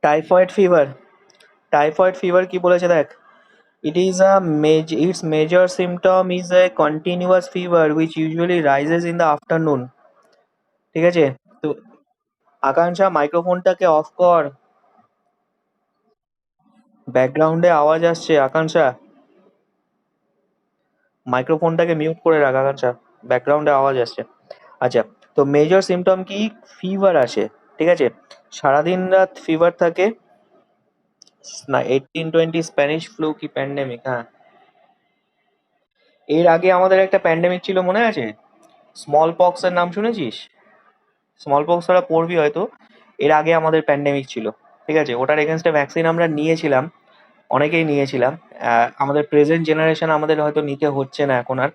Typhoid fever. Typhoid fever কি বলেছে দেখ, its major symptom is a continuous fever which usually rises in the afternoon। ঠিক আছে? তো আকাঙ্ক্ষা মাইক্রোফোনটাকে অফ কর, ব্যাকগ্রাউন্ডে আওয়াজ আসছে আকাঙ্ক্ষা। মাইক্রোফোনটাকে মিউট করে রাখ আকাঙ্ক্ষা, ব্যাকগ্রাউন্ডে আওয়াজ আসছে। আচ্ছা, তো মেজর সিমটম কি? ফিভার আসে, ঠিক আছে? সারাদিন রাত ফিভার থাকে। না, 1820 স্প্যানিশ ফ্লু কি প্যান্ডেমিক? হ্যাঁ, এর আগে আমাদের একটা প্যান্ডেমিক ছিল মনে আছে? স্মল পক্স এর নাম শুনেছিস? স্মল পক্স ওরা পড়বি হয়তো। এর আগে আমাদের প্যান্ডেমিক ছিল, ঠিক আছে? ওটার এগেনস্টে ভ্যাকসিন আমরা নিয়েছিলাম, অনেকেই নিয়েছিলাম। আমাদের প্রেজেন্ট জেনারেশন আমাদের হয়তো নিতে হচ্ছে না এখন আর,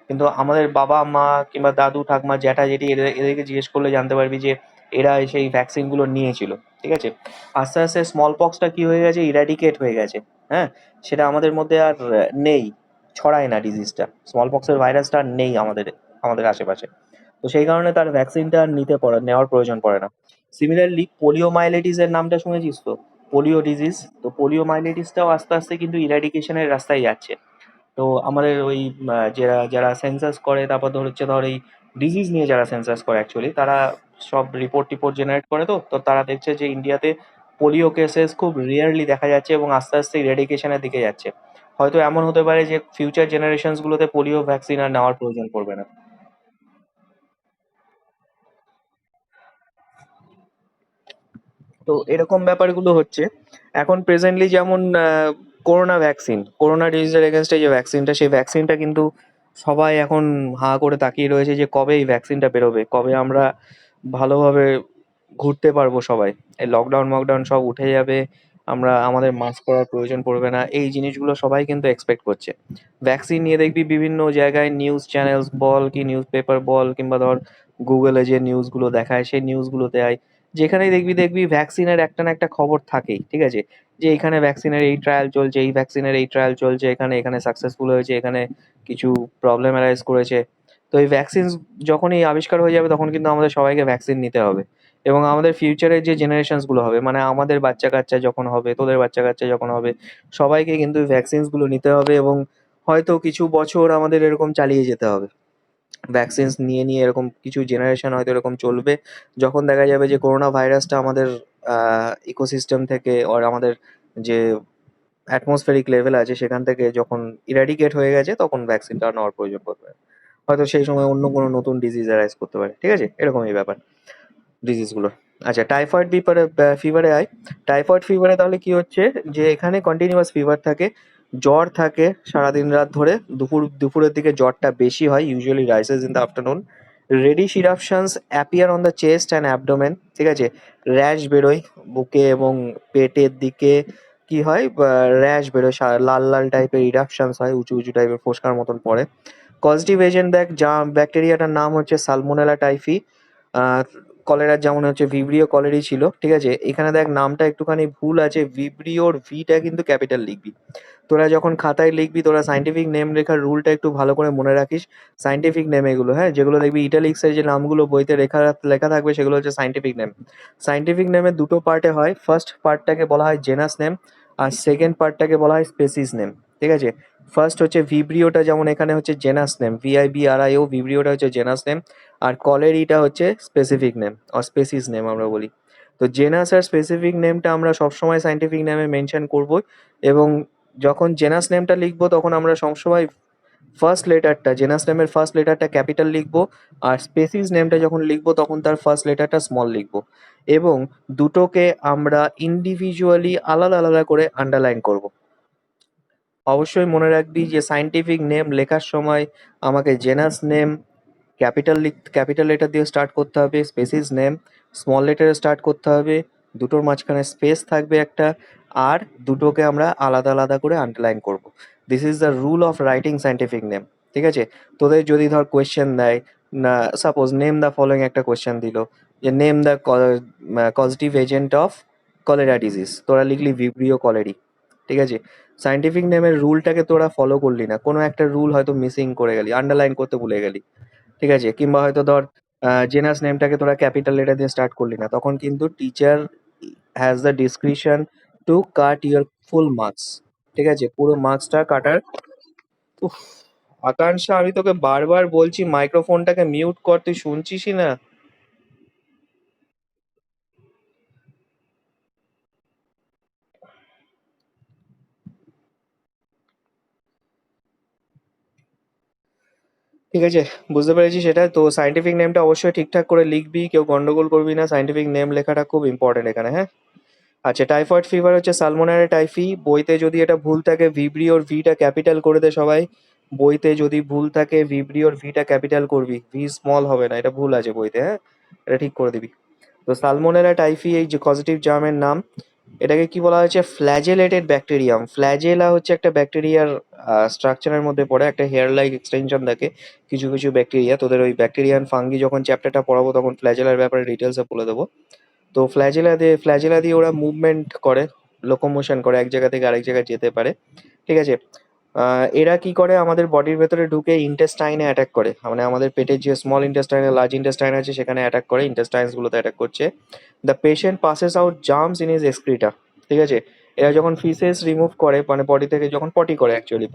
কিন্তু আমাদের বাবা মা কিংবা দাদু ঠাকমা জ্যাঠা জেঠি এদেরকে জিজ্ঞেস করলে জানতে পারবি যে এরা সেই ভ্যাকসিনগুলো নিয়েছিল, ঠিক আছে? আস্তে আস্তে স্মল পক্সটা কি হয়ে গেছে, ইরাডিকেট হয়ে গেছে। হ্যাঁ, সেটা আমাদের মধ্যে আর নেই, ছড়ায় না ডিজিজটা। স্মল পক্সের ভাইরাসটা আর নেই আমাদের আমাদের আশেপাশে। তো সেই কারণে তার ভ্যাকসিনটা আর নেওয়ার প্রয়োজন পড়ে না। সিমিলারলি পোলিওমাইলাইটিস এর নামটা শুনেছিস তো? Polio disease. তো পোলিওমাইলাইটিসটাও আস্তে আস্তে কিন্তু ইরাডিকেশনের রাস্তায় যাচ্ছে। তো আমাদের ওই যারা যারা সেন্সাস করে, তারপর ধর এই ডিজিজ নিয়ে যারা সেন্সাস করে অ্যাকচুয়ালি, তারা সব রিপোর্ট টিপোর্ট জেনারেট করে। তো তো তারা দেখছে যে ইন্ডিয়াতে পোলিও কেসেস খুব রেয়ারলি দেখা যাচ্ছে এবং আস্তে আস্তে ইরেডিকেশনের দিকে যাচ্ছে। হয়তো এমন হতে পারে যে ফিউচার জেনারেশনস গুলোতে পোলিও ভ্যাকসিন আর নেওয়ার প্রয়োজন পড়বে না। তো এরকম ব্যাপারগুলো হচ্ছে। এখন প্রেজেন্টলি যেমন করোনা ভ্যাকসিন, করোনা ডিজিজের এগেনস্টে যে ভ্যাকসিনটা, সেই ভ্যাকসিনটা কিন্তু সবাই এখন হাঁ করে তাকিয়ে রয়েছে যে কবে এই ভ্যাকসিনটা বেরোবে, কবে আমরা ভালোভাবে ঘুরতে পারবো সবাই, এই লকডাউন মকডাউন সব উঠে যাবে, আমরা আমাদের মাস্ক পরার প্রয়োজন পড়বে না, এই জিনিসগুলো সবাই কিন্তু এক্সপেক্ট করছে। ভ্যাকসিন নিয়ে দেখবি বিভিন্ন জায়গায় নিউজ চ্যানেলস বল কি নিউজ পেপার বল কিংবা ধর গুগলে যে নিউজগুলো দেখায় সেই নিউজগুলোতে আয়, যেখানেই দেখবি দেখবি ভ্যাকসিনের একটা না একটা খবর থাকেই, ঠিক আছে? যে এখানে ভ্যাকসিনের এই ট্রায়াল চলছে, এই ভ্যাকসিনের এই ট্রায়াল চলছে, এখানে এখানে সাকসেসফুল হয়েছে, এখানে কিছু প্রবলেম অ্যারাইজ করেছে। তো এই ভ্যাকসিন যখনই আবিষ্কার হয়ে যাবে তখন কিন্তু আমাদের সবাইকে ভ্যাকসিন নিতে হবে। এবং আমাদের ফিউচারের যে জেনারেশনস গুলো হবে, মানে আমাদের বাচ্চা কাচ্চা যখন হবে, তোদের বাচ্চা কাচ্চা যখন হবে, সবাইকে কিন্তু ভ্যাকসিনস গুলো নিতে হবে। এবং হয়তো কিছু বছর আমাদের এরকম চালিয়ে যেতে হবে, ভ্যাকসিনস নিয়ে নিয়ে এরকম কিছু জেনারেশন হয়তো এরকম চলবে। যখন দেখা যাবে যে করোনা ভাইরাসটা আমাদের ইকোসিস্টেম থেকে আর আমাদের যে অ্যাটমসফেরিক লেভেল আছে সেখান থেকে যখন ইরাডিকেট হয়ে গেছে, তখন ভ্যাকসিনটা আর নেওয়ার প্রয়োজন পড়বে না। হয়তো সেই সময় অন্য কোনো নতুন ডিজিজ অ্যারাইজ করতে পারে, ঠিক আছে? এরকমই ব্যাপার ডিজিজগুলো। আচ্ছা, টাইফয়েড ফিভারে আয়। টাইফয়েড ফিভারে তাহলে কি হচ্ছে, যে এখানে কন্টিনিউয়াস ফিভার থাকে, জ্বর থাকে সারাদিন রাত ধরে, দুপুরের দিকে জ্বরটা বেশি হয়, usually rises in the afternoon. Reddish eruptions appear on the chest and abdomen, ঠিক আছে? র্যাশ বেরোয় বুকে এবং পেটের দিকে, কি হয়, র্যাশ বেরোয়, লাল লাল টাইপের ইরাপশনস হয়, উঁচু উঁচু টাইপের ফোস্কার মতন পড়ে। কজটিভ এজেন্ট দেখ, যা ব্যাকটেরিয়াটার নাম হচ্ছে সালমোনেলা টাইফি। আহ কলেরার যেমন হচ্ছে ভিব্রিও কলেরি ছিল, ঠিক আছে? এখানে দেখ নামটা একটুখানি ভুল আছে, ভিব্রিওর ভিটা কিন্তু ক্যাপিটাল লিখবি। তোরা যখন খাতায় লিখবি, তোরা সাইন্টিফিক নেম লেখার রুলটা একটু ভালো করে মনে রাখিস। সাইন্টিফিক নেম এগুলো, হ্যাঁ, যেগুলো দেখবি ইটালিক্স এর যে নামগুলো বইতে লেখা লেখা থাকবে সেগুলো হচ্ছে সাইন্টিফিক নেম। সাইন্টিফিক নেমে দুটো পার্টে হয়, ফার্স্ট পার্টটাকে বলা হয় জেনাস নেম, আর সেকেন্ড পার্টটাকে বলা হয় স্পেসিস নেম, ঠিক আছে? ফার্স্ট হচ্ছে ভিব্রিওটা, যেমন এখানে হচ্ছে জেনাস নেম, VIBRIO, ভিব্রিওটা হচ্ছে জেনাস নেম। আর কলেরিটা হচ্ছে স্পেসিফিক নেম, আর স্পেসিস নেম আমরা বলি। তো জেনাস আর স্পেসিফিক নেমটা আমরা সবসময় সাইন্টিফিক নেমে মেনশন করব। এবং যখন জেনাস নেমটা লিখবো তখন আমরা সবসময় ফার্স্ট লেটারটা, জেনাস নেমের ফার্স্ট লেটারটা ক্যাপিটাল লিখবো। আর স্পেসিস নেমটা যখন লিখবো তখন তার ফার্স্ট লেটারটা স্মল লিখবো। এবং দুটোকে আমরা ইন্ডিভিজুয়ালি আলাদা আলাদা করে আন্ডারলাইন করব। অবশ্যই মনে রাখবি যে সায়েন্টিফিক নেম লেখার সময় আমাকে জেনাস নেম ক্যাপিটাল লেটার দিয়ে স্টার্ট করতে হবে, স্পেসিস নেম স্মল লেটারে স্টার্ট করতে হবে, দুটোর মাঝখানে স্পেস থাকবে একটা, আর দুটোকে আমরা আলাদা আলাদা করে আন্ডারলাইন করব। This is the rule of writing scientific name, ঠিক আছে? তোদের যদি ধর কোয়েশ্চেন দেয়, না, সাপোজ নেম দ্য ফলোয়িং একটা কোয়েশ্চেন দিল, যে name the causative agent of cholera disease, তোরা লিখলি ভিব্রিও কলেরি, ঠিক আছে? সায়েন্টিফিক নেমের রুলটাকে তোরা ফলো করলি না, কোনো একটা রুল হয়তো মিসিং করে গেলি, আন্ডারলাইন করতে ভুলে গেলি, ঠিক আছে? কিংবা হয়তো ধর জেনাস নেমটাকে তোরা ক্যাপিটাল লেটার দিয়ে স্টার্ট করলি না, তখন কিন্তু teacher has the discretion two cut your full marks. ঠিক আছে, পুরো মার্কসটা কাটার। উফ, আকাঙ্ক্ষা, আমি তোকে বারবার বলছি মাইক্রোফোনটাকে মিউট কর, তুই শুনছিসই না। ঠিক আছে, বুঝতে পেরেছি সেটা তো। সাইন্টিফিক নেমটা অবশ্যই ঠিকঠাক করে লিখবি, কেউ গন্ডগোল করবি না, সাইন্টিফিক নেম লেখাটা খুব ইম্পর্টেন্ট এখানে, হ্যাঁ। আচ্ছা, টাইফয়েড ফিভার হচ্ছে সালমোনেলা টাইফি। বইতে যদি এটা ভুল থাকে ভিব্রিওর ভিটা ক্যাপিটাল করে দে সবাই। বইতে যদি ভুল থাকে ভিব্রিওর ভিটা ক্যাপিটাল করবি, ভি স্মল হবে না, এটা ভুল আছে বইতে, হ্যাঁ। এটা ঠিক করে দিবি। তো সালমোনেলা টাইফি এই যে কজেটিভ জার্মের নাম, এটাকে কি বলা হয়েছে, ফ্ল্যাজেলেটেড ব্যাকটেরিয়াম। ফ্ল্যাজেলা হচ্ছে একটা ব্যাকটেরিয়ার স্ট্রাকচারের মধ্যে পড়ে, একটা হেয়ার লাইক এক্সটেনশন থাকে কিছু কিছু ব্যাকটেরিয়া। তোদের ওই ব্যাকটেরিয়ান ফাঙ্গি যখন চ্যাপ্টারটা পড়াবো তখন ফ্ল্যাজেলার ব্যাপারে ডিটেলসে বলে দেবো। তো ফ্ল্যাজেলা দিয়ে ওরা মুভমেন্ট করে, লোকোমোশন করে, এক জায়গা থেকে আরেক জায়গায় যেতে পারে। ঠিক আছে, এরা কি করে, আমাদের বডির ভেতরে ঢুকে ইন্টেস্টাইনে অ্যাটাক করে, মানে আমাদের পেটের যে স্মল ইন্টেস্টাইন লার্জ ইন্টেস্টাইন আছে সেখানে অ্যাটাক করে, ইন্টেস্টাইনস গুলোতে অ্যাটাক করছে। The patient passes out germs in his excreta. ঠিক আছে, এরা যখন ফিসেস রিমুভ করে, মানে বডি থেকে যখন পটি করে অ্যাকচুয়ালি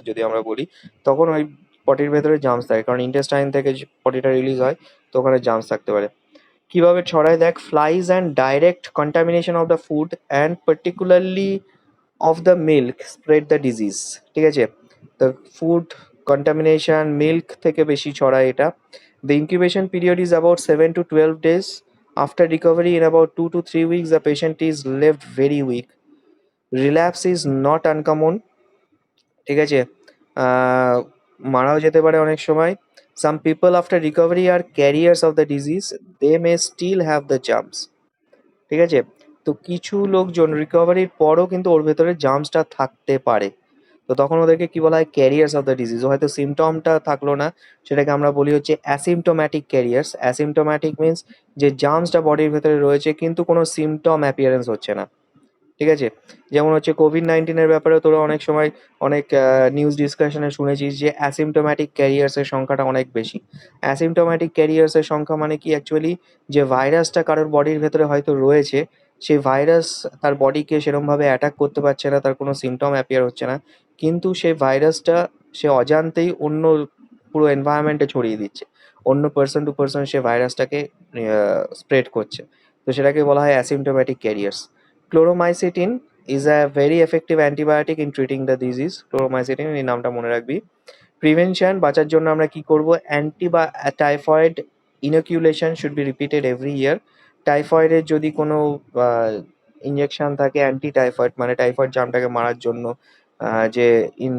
যদি আমরা বলি, তখন ওই পটির ভেতরে জার্মস থাকে, কারণ ইন্টেস্টাইন থেকে পটিটা রিলিজ হয়, তো ওখানে জার্মস থাকতে পারে। কিভাবে ছড়ায় দেখ, flies and direct contamination of the food and particularly of the milk spread the disease. ঠিক আছে, তো ফুড কন্টামিনেশন মিল্ক থেকে বেশি ছড়ায় এটা। The incubation period is about 7 to 12 days. After recovery in about 2 to 3 weeks, the patient is left very weak. Relapse is not uncommon. ঠিক আছে, আহ, মারাও যেতে পারে অনেক সময়। সাম পিপল আফটার রিকভারি আর carriers of the disease, they may still have the germs. ঠিক আছে, তো কিছু লোকজন রিকভারির পরও কিন্তু ওর ভেতরে জার্মসটা থাকতে পারে, তো তখন ওদেরকে কি বলা হয়, ক্যারিয়ার্স অফ দ্য ডিজিজ। হয়তো সিমটমটা থাকলো না, সেটাকে আমরা বলি হচ্ছে অ্যাসিমটোম্যাটিক ক্যারিয়ার্স। অ্যাসিমটোম্যাটিক মিনস যে জার্মসটা বডির ভেতরে রয়েছে কিন্তু কোনো সিমটম অ্যাপিয়ারেন্স হচ্ছে না। ঠিক আছে, যেমন হচ্ছে কোভিড-19 ব্যাপারে তোরা অনেক সময় অনেক নিউজ ডিসকাশনে শুনেছিস যে অ্যাসিমটোম্যাটিক ক্যারিয়ার্সের সংখ্যাটা অনেক বেশি। অ্যাসিমটোম্যাটিক ক্যারিয়ার্সের সংখ্যা মানে কি, অ্যাকচুয়ালি যে ভাইরাসটা কারোর বডির ভেতরে হয়তো রয়েছে, সেই ভাইরাস তার বডিকে সেরমভাবে অ্যাটাক করতে পারছে না, তার কোনো সিমটম অ্যাপিয়ার হচ্ছে না, কিন্তু সেই ভাইরাসটা সে অজান্তেই অন্য পুরো এনভায়রনমেন্টে ছড়িয়ে দিচ্ছে, অন্য পার্সন টু পার্সন সে ভাইরাসটাকে স্প্রেড করছে, তো সেটাকে বলা হয় asymptomatic carriers. Chloromycetin is a very effective antibiotic in treating the disease. Chloromycetin, এই নামটা মনে রাখবি। প্রিভেনশন, বাঁচার জন্য আমরা কি করব, typhoid inoculation should be repeated every year. টাইফয়েডের যদি কোনো ইঞ্জেকশন থাকে অ্যান্টি টাইফয়েড, মানে টাইফয়েড জামটাকে মারার জন্য যে ইন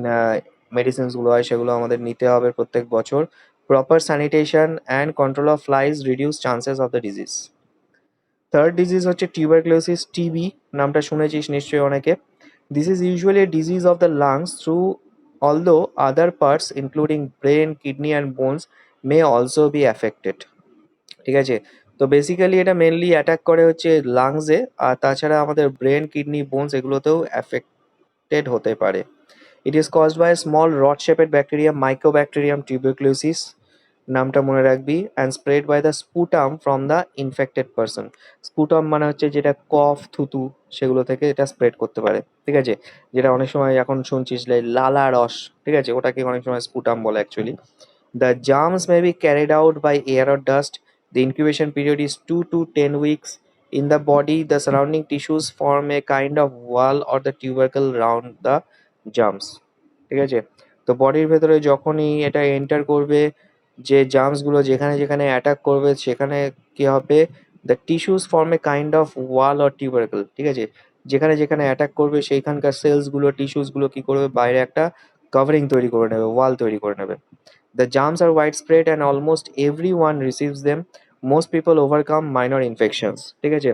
মেডিসিনসগুলো হয় সেগুলো আমাদের নিতে হবে প্রত্যেক বছর। Proper sanitation and control of flies reduce chances of the disease. Third disease হচ্ছে টিউবারক্লোসিস, টিবি, নামটা শুনেছিস নিশ্চয়ই অনেকে। This is usually a disease of the lungs through, although other parts including brain, kidney and bones may also be affected. ঠিক আছে, তো basically এটা mainly attack করে হচ্ছে লাংসে, আর তাছাড়া আমাদের ব্রেন, কিডনি, বোনস এগুলোতেও অ্যাফেক্টেড হতে পারে। It is caused by small rod shaped bacterium, microbacterium tuberculosis, নামটা মনে রাখবি। And spread by the sputum from the infected person. Sputum মানে হচ্ছে যেটা কফ, থুতু, সেগুলো থেকে এটা স্প্রেড করতে পারে। ঠিক আছে, যেটা অনেক সময় এখন শুনছিস লালা রস, ঠিক আছে, ওটাকে অনেক সময় স্পুটাম বলে actually. The germs may be carried out by air or dust. The incubation period is 2 to 10 weeks. In the body, the surrounding tissues form a kind of wall or the tubercle round the germs. ঠিক আছে, তো বডির ভেতরে যখনই এটা enter করবে, যে germs গুলো যেখানে যেখানে অ্যাটাক করবে সেখানে কি হবে, the tissues form a kind of wall or tubercle. ঠিক আছে, যেখানে যেখানে অ্যাটাক করবে সেইখানকার সেলস গুলো, টিস্যুস গুলো কি করবে, বাইরে একটা কভারিং তৈরি করে নেবে, ওয়াল তৈরি করে নেবে। The germs are widespread and almost everyone receives them. Most people overcome minor infections. ঠিক আছে,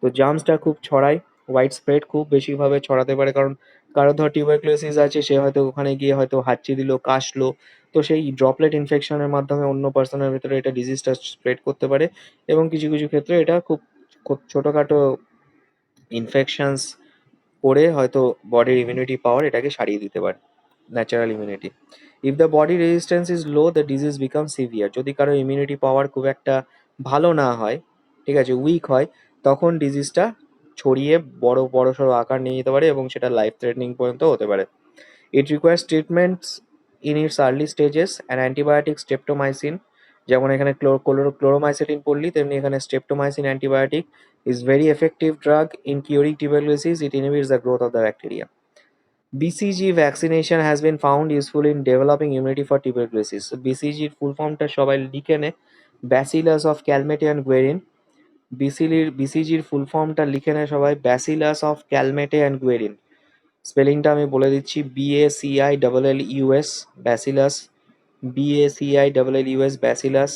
তো জার্মসটা খুব ছড়ায়, ওয়াইড স্প্রেড, খুব বেশিভাবে ছড়াতে পারে, কারণ কারো ধর টিউবারক্লোসিস আছে, সে হয়তো ওখানে গিয়ে হয়তো হাঁচি দিল, কাশলো, তো সেই ড্রপলেট ইনফেকশনের মাধ্যমে অন্য পার্সনের ভিতরে এটা ডিজিজটা স্প্রেড করতে পারে। এবং কিছু কিছু ক্ষেত্রে এটা খুব খুব ছোটোখাটো ইনফেকশনস করে হয়তো বডির ইমিউনিটি পাওয়ার এটাকে সারিয়ে দিতে পারে, natural immunity. If the body resistance is low, the disease become severe. যদি কারো ইমিউনিটি পাওয়ার খুব একটা ভালো না হয়, ঠিক আছে, উইক হয়, তখন ডিজিজটা ছড়িয়ে বড়সড় আকার নিয়ে যেতে পারে এবং সেটা লাইফ থ্রেটনিং পর্যন্ত হতে পারে। It requires treatments in it's early stages and antibiotic streptomycin, যেমন এখানে ক্লোরোমাইসিটিন পড়লি তেমনি এখানে streptomycin antibiotic is very effective drug in curing tuberculosis, it inhibits the growth of the bacteria. BCG vaccination has been found useful in developing immunity for tuberculosis. So BCG এর ফুল ফর্মটা সবাই লিখে নে, bacillus of Calmette and Guerin. বিসিজির full ফর্মটা লিখে নে সবাই, bacillus of Calmette and Guerin. স্পেলিংটা আমি বলে দিচ্ছি, BACILLUS, bacillus, BACILLUS, bacillus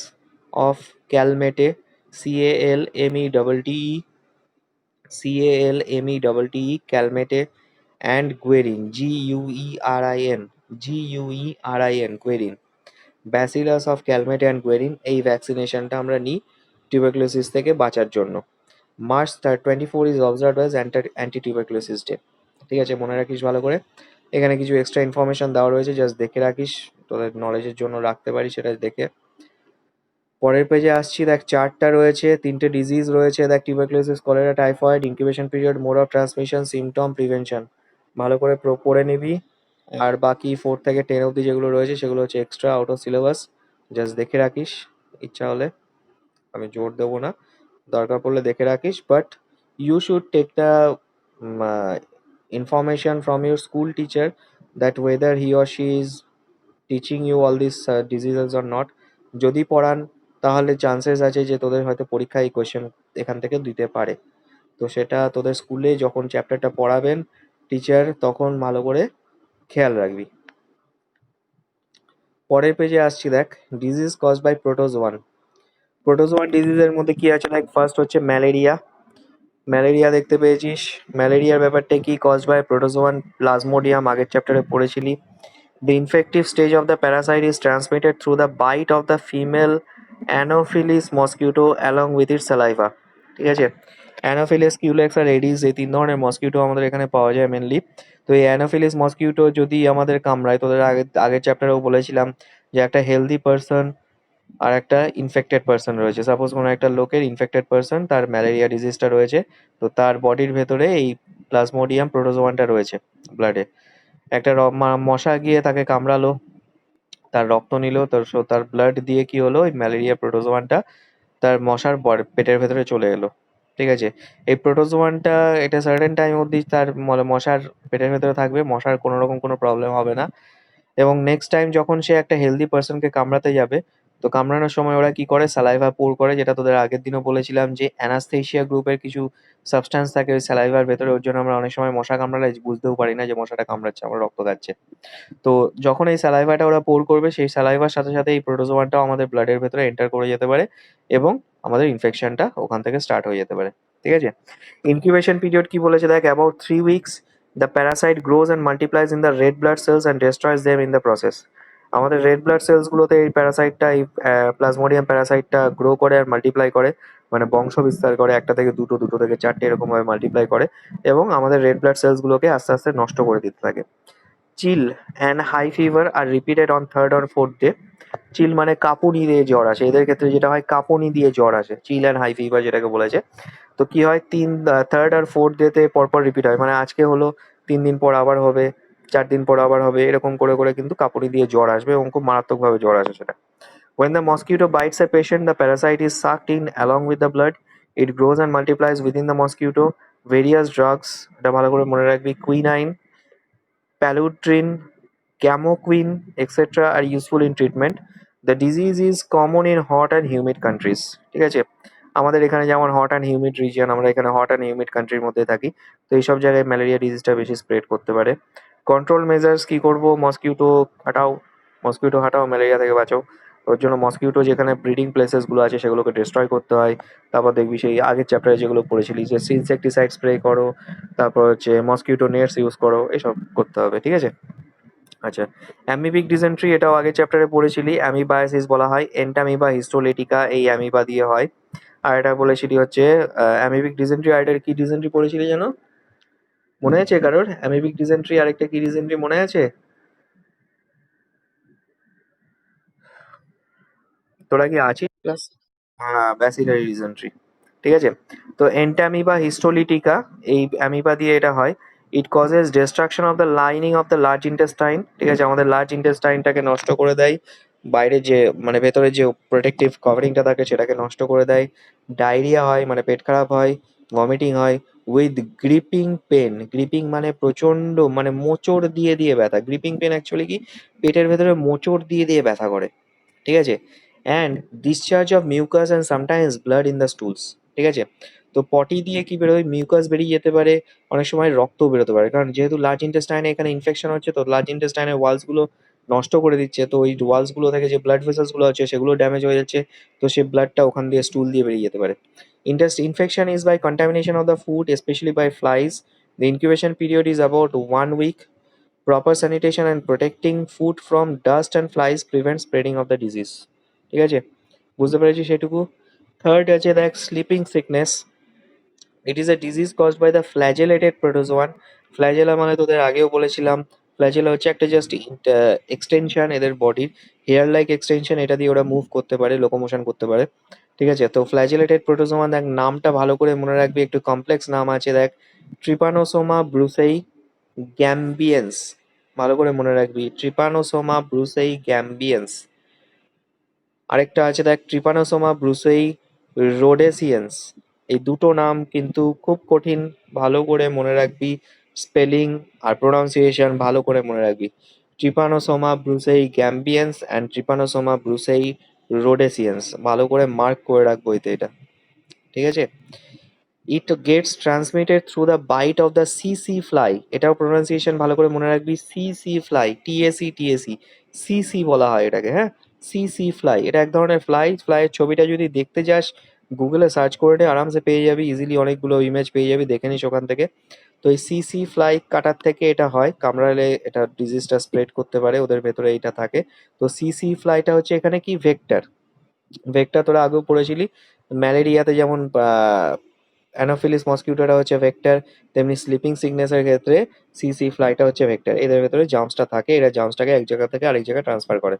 of Calmette, CALME, Calmette, and Guerin, GUERIN, Guerin. Bacillus of Calmette and Guerin, এই ভ্যাকসিনেশনটা আমরা নিই টিউবারকুলোসিস থেকে বাঁচার জন্য। March 24 is observed as anti tuberculosis day. ঠিক আছে, মনে রাখিস ভালো করে। এখানে কিছু এক্সট্রা ইনফরমেশন দেওয়া রয়েছে, জাস্ট দেখে রাখিস, তোদের নলেজের জন্য রাখতে পারিস সেটা দেখে। পরের পেজে আসছি, দেখ চারটা রয়েছে, তিনটে ডিজিজ রয়েছে, দেখ tuberculosis, cholera, typhoid, incubation period, mode of transmission, symptom, prevention. ভালো করে পড়ে নিবি। আর বাকি 4 থেকে 10 অবধি যেগুলো রয়েছে সেগুলো হচ্ছে extra out of syllabus, just দেখে রাখিস। ইচ্ছা হলে, আমি জোর দেবো না, দরকার পড়লে দেখে রাখিস, but you should take the information from your school teacher that whether he or she is teaching you all these diseases or not. যদি পড়ান তাহলে চান্সেস আছে যে তোদের হয়তো পরীক্ষায় এই কোয়েশ্চেন এখান থেকে দিতে পারে। তো সেটা তোদের স্কুলে যখন চ্যাপ্টারটা পড়াবেন টিচার, তখন ভালো করে খেয়াল রাখবি। পরের পেজে আসছি, দেখ disease caused by protozoan. Protozoan ডিজিজের মধ্যে কি আছে, দেখ ফার্স্ট হচ্ছে ম্যালেরিয়া। ম্যালেরিয়া দেখতে পেয়েছিস, ম্যালেরিয়ার ব্যাপারটা কি, কজ বাই প্রোটোজোয়ান প্লাজমোডিয়াম, আগের চ্যাপ্টারে পড়েছিলি। The infective stage of the parasite is transmitted through the bite of the female Anopheles mosquito along with its saliva. ঠিক আছে, অ্যানোফিলিস, কিউলেক্স আর এডিস, এই 3 ধরনের মসকিউটো আমাদের এখানে পাওয়া যায় মেনলি। তো এই অ্যানোফিলিস মসকিউটো যদি আমাদের কামড়ায়, তোদের আগের চ্যাপ্টারেও বলেছিলাম যে একটা হেলদি পার্সন আর একটা ইনফেক্টেড পার্সন রয়েছে। সাপোজ কোনো একটা লোকের ইনফেক্টেড পার্সন, তার ম্যালেরিয়া ডিজিজটা রয়েছে, তো তার বডির ভেতরে এই প্লাজমোডিয়াম প্রোটোজোয়ানটা রয়েছে ব্লাডে। একটা মশা গিয়ে তাকে কামড়ালো, তার রক্ত নিল, তার ব্লাড দিয়ে কি হলো, ওই ম্যালেরিয়া প্রোটোজোয়ানটা তার মশার পেটের ভেতরে চলে এলো। ঠিক আছে, এই প্রোটোজোয়ানটা এটা সার্টেন টাইম অবধি তার মশার পেটের ভেতরে থাকবে, মশার কোনো রকম কোনো প্রবলেম হবে না। এবং নেক্সট টাইম যখন সে একটা হেলদি পার্সনকে কামড়াতে যাবে, তো কামড়ানোর সময় ওরা কি করে, স্যালাইভা পোর করে, যেটা তোদের আগের দিনও বলেছিলাম যে অ্যানাস্থেশিয়া গ্রুপের কিছু সাবস্ট্যান্স থাকে ওই স্যালাইভার ভেতরে, ওর জন্য আমরা অনেক সময় মশা কামড়ালে বুঝতেও পারি না যে মশাটা কামড়াচ্ছে, আমরা রক্ত খাচ্ছে। তো যখন এই স্যালাইভাটা ওরা পোর করবে, সেই স্যালাইভার সাথে সাথে এই প্রোটোজোয়ানটাও আমাদের ব্লাডের ভেতরে এন্টার করে যেতে পারে এবং আমাদের ইনফেকশনটা ওখান থেকে স্টার্ট হয়ে যেতে পারে। ঠিক আছে, ইনকিউবেশন পিরিয়ড কি বলেছে, দেখ about 3 weeks the parasite grows and multiplies in the red blood cells and destroys them in the process. আমাদের রেড ব্লাড সেলসগুলোতে এই প্যারাসাইটটা, এই প্লাজমোডিয়াম প্যারাসাইটটা গ্রো করে আর মাল্টিপ্লাই করে, মানে বংশ বিস্তার করে, একটা থেকে দুটো, দুটো থেকে চারটে, এরকমভাবে মাল্টিপ্লাই করে এবং আমাদের রেড ব্লাড সেলসগুলোকে আস্তে আস্তে নষ্ট করে দিতে থাকে। চিল অ্যান্ড হাই ফিভার আর repeated on third or fourth day. Chill মানে কাঁপুনি দিয়ে জ্বর আসে, এদের ক্ষেত্রে যেটা হয় কাঁপুনি দিয়ে জ্বর আসে, চিল অ্যান্ড হাই ফিভার যেটাকে বলেছে। তো কি হয়, থার্ড আর ফোর্থ ডেতে পরপর রিপিট হয়, মানে আজকে হলো, 3 দিন পর আবার হবে, 4 দিন পর আবার হবে, এরকম করে করে কিন্তু কাঁপুনি দিয়ে জ্বর আসবে এবং খুব মারাত্মকভাবে জ্বর আসে সেটা। When the mosquito bites a patient, the parasite is sucked in along with the blood. It grows and multiplies within the mosquito. Various drugs, এটা ভালো করে মনে রাখবি, quinine, paludrin, camoquine, etc. are useful in treatment. The disease is common in hot and humid countries. ঠিক আছে, আমাদের এখানে যেমন হট অ্যান্ড হিউমিড রিজিয়ন, আমরা এখানে হট অ্যান্ড হিউমিড কান্ট্রির মধ্যে থাকি, তো এইসব জায়গায় ম্যালেরিয়া ডিজিজটা বেশি স্প্রেড করতে পারে। কন্ট্রোল মেজার্স কি করব, মসকিউটো হাঁটাও, মসকিউটো হাঁটাও, ম্যালেরিয়া থেকে বাঁচাও। ওর জন্য মসকিউটো যেখানে ব্রিডিং প্লেসেসগুলো আছে সেগুলোকে ডিস্ট্রয় করতে হয়। তারপর দেখবি সেই আগের চ্যাপ্টারে যেগুলো পড়েছিলি যে ইনসেকটিসাইড স্প্রে করো, তারপর হচ্ছে মসকিউটো নেটস ইউজ করো, এসব করতে হবে। ঠিক আছে, আচ্ছা, অ্যামিবিক ডিসেন্ট্রি, এটাও আগের চ্যাপ্টারে পড়েছিলি, অ্যামিবায়াসিস বলা হয়, এন্টামিবা হিস্টোলেটিকা এই অ্যামিবা দিয়ে হয়। আর এটা বলেছিলি হচ্ছে অ্যামিবিক ডিসেন্ট্রি, আর এটা কি ডিসেন্ট্রি পড়েছিলি যেন, মনে আছে কারোর? অ্যামিবিক ডিসেন্ট্রি আরেকটা কি ডিসেন্ট্রি মনে আছে তোরা, কি আছিস ক্লাস? হ্যাঁ, ব্যাসিলারি ডিসেন্ট্রি। ঠিক আছে? তো এন্টামিবা হিস্টোলিটিকা, এই অ্যামিবা দিয়ে এটা হয়। It causes destruction of the lining of the large intestine, ঠিক আছে? আমাদের লার্জ ইন্টেস্টাইনটাকে নষ্ট করে দেয়, বাইরে যে মানে ভেতরে যে প্রোটেক্টিভ কভারিংটা থাকে সেটাকে নষ্ট করে দেয়। ডায়রিয়া হয়, মানে পেট খারাপ হয়, ভমিটিং হয়, উইথ গ্রিপিং পেন। গ্রিপিং মানে প্রচন্ড, মানে মোচড় দিয়ে দিয়ে ব্যথা। গ্রিপিং পেন অ্যাকচুয়ালি কি, পেটের ভেতরে মোচড় দিয়ে দিয়ে ব্যথা করে, ঠিক আছে? And discharge of mucus and sometimes blood in the stools, ঠিক আছে? তো পটি দিয়ে কি বেরোয়, মিউকাস বেরিয়ে যেতে পারে, অনেক সময় রক্তও বেরোতে পারে, কারণ যেহেতু লার্জ ইন্টেস্টাইনে এখানে ইনফেকশন হচ্ছে, তো লার্জ ইন্টেস্টাইনের ওয়ালসগুলো নষ্ট করে দিচ্ছে, তো ওই ওয়ালসগুলো থেকে যে ব্লাড ভেসেলসগুলো আছে সেগুলো ড্যামেজ হয়ে যাচ্ছে, তো সেই ব্লাডটা ওখান দিয়ে স্টুল দিয়ে বেরিয়ে যেতে পারে। Infection is by contamination of the food, especially by flies. The incubation period is about 1 week. Proper sanitation and protecting food from dust and flies prevent spreading of the disease, ঠিক আছে? বুঝতে পেরেছি সেটুকু। থার্ড আছে দেখ, sleeping sickness. It is a disease caused by the flagellated protozoan. Flagella মানে তোদের আগেও বলেছিলাম, ফ্ল্যাজেলা হচ্ছে একটা জাস্ট এক্সটেনশন এদের বডির, হেয়ার লাইক এক্সটেনশন, এটা দিয়ে ওরা মুভ করতে পারে, লোকোমোশন করতে পারে, ঠিক আছে? তো ফ্ল্যাজেলেটেড প্রোটোজোয়া, দেখ নামটা ভালো করে মনে রাখবি, একটু কমপ্লেক্স নাম আছে দেখ, ট্রিপানোসোমা ব্রুসেই গ্যাম্বিয়েন্স। ভালো করে মনে রাখবি, ট্রিপানোসোমা ব্রুসেই গ্যাম্বিয়েন্স। আরেকটা আছে দেখ, ট্রিপানোসোমা ব্রুসেই রোডেসিয়েন্স। এই দুটো নাম কিন্তু খুব কঠিন, ভালো করে মনে রাখবি, স্পেলিং আর প্রোনাউন্সিয়েশন ভালো করে মনে রাখবি। ট্রিপানোসোমা ব্রুসেই গ্যাম্বিয়েন্স অ্যান্ড ট্রিপানোসোমা ব্রুসেই রোডেসিয়েন্স, ভালো করে মার্ক করে রাখবো এতে এটা, ঠিক আছে? It gets transmitted through the bite of the সিসি ফ্লাই, এটাও প্রোনাউন্সিয়েশন ভালো করে মনে রাখবি, সিসি ফ্লাই, টিএসি টিএসি, সিসি বলা হয় এটাকে, হ্যাঁ? সিসি ফ্লাই, এটা এক ধরনের ফ্লাই। ফ্লাইয়ের ছবিটা যদি দেখতে যাস গুগলে সার্চ করে নে, আরামসে পেয়ে যাবি, ইজিলি অনেকগুলো ইমেজ পেয়ে যাবি, দেখে নিস ওখান থেকে। তো এই সিসি ফ্লাই কাটার থেকে এটা হয়, কামড়ালে এটা ডিজিজটা স্প্রেড করতে পারে, ওদের ভেতরে এইটা থাকে। তো সিসি ফ্লাইটা হচ্ছে এখানে কি, ভেক্টর। ভেক্টর তোরা আগেও পড়েছিলি, ম্যালেরিয়াতে যেমন অ্যানোফিলিস মসকিউটোটা হচ্ছে ভেক্টর, তেমনি স্লিপিং সিকনেসের ক্ষেত্রে সিসি ফ্লাইটা হচ্ছে ভেক্টর। এদের ভেতরে জার্মসটা থাকে, এরা জার্মসটাকে এক জায়গা থেকে আরেক জায়গায় ট্রান্সফার করে।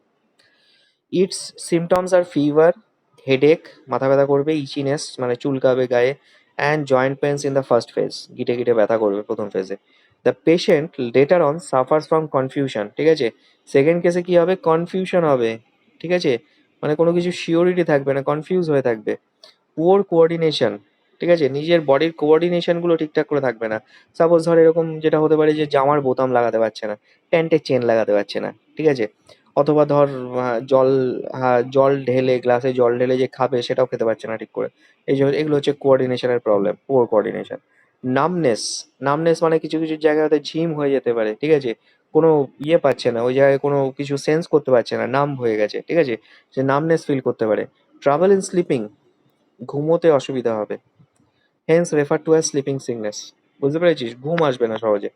Its symptoms are fever, headache, মাথা ব্যথা করবে, ইচিনেস মানে চুলকাবে গায়ে, and joint pains in the first phase, গিটে গিটে ব্যথা করবে প্রথম ফেজে। The patient later on suffers from confusion, ঠিক আছে? সেকেন্ড কেসে কি হবে, কনফিউশন হবে, ঠিক আছে? মানে কোনো কিছু শিওরিটি থাকবে না, কনফিউজ হয়ে থাকবে। পুয়ার কোঅর্ডিনেশন, ঠিক আছে? নিজের বডির কোঅর্ডিনেশনগুলো ঠিকঠাক করে থাকবে না। সাপোজ ধর এরকম যেটা হতে পারে যে জামার বোতাম লাগাতে পারছে না, প্যান্টের চেন লাগাতে পারছে না, ঠিক আছে? অথবা ধর জল, জল ঢেলে, গ্লাসে জল ঢেলে যে খাবে সেটাও খেতে পারছে না ঠিক করে। এই যে এগুলো হচ্ছে কোঅর্ডিনেশনের problem, poor coordination. Numbness, numbness মানে কিছু কিছু জায়গায় হয়তো ঝিম হয়ে যেতে পারে, ঠিক আছে? কোনো ইয়ে পাচ্ছে না, ওই জায়গায় কোনো কিছু সেন্স করতে পারছে না, নাম হয়ে গেছে, ঠিক আছে? সে নামনেস ফিল করতে পারে। ট্রাভেল ইন স্লিপিং, ঘুমোতে অসুবিধা হবে, hence refer to as sleeping sickness. বুঝতে পেরেছিস? ঘুম আসবে না সহজে।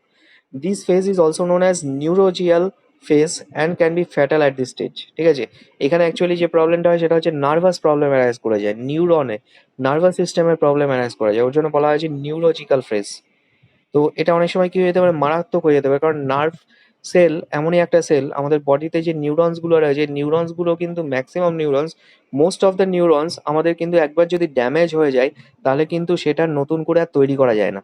This phase is also known as neurological phase and can be fatal at this stage, ঠিক আছে? এখানে অ্যাকচুয়ালি যে প্রবলেমটা হয় সেটা হচ্ছে নার্ভাস প্রবলেম অ্যারাইজ করে যায়, নিউরনে, নার্ভাস সিস্টেমের প্রবলেম অ্যারাইজ করে যায়, ওর জন্য বলা হয়েছে নিউরোজিক্যাল ফেজ। তো এটা অনেক সময় কি হয়ে যেতে পারে, মারাত্মক হয়ে যেতে পারে, কারণ নার্ভ সেল এমনই একটা সেল, আমাদের বডিতে যে নিউরনস গুলো রয়েছে, নিউরনস গুলো কিন্তু maximum neurons, most of the neurons আমাদের কিন্তু একবার যদি ড্যামেজ হয়ে যায় তাহলে কিন্তু সেটা নতুন করে আর তৈরি করা যায় না,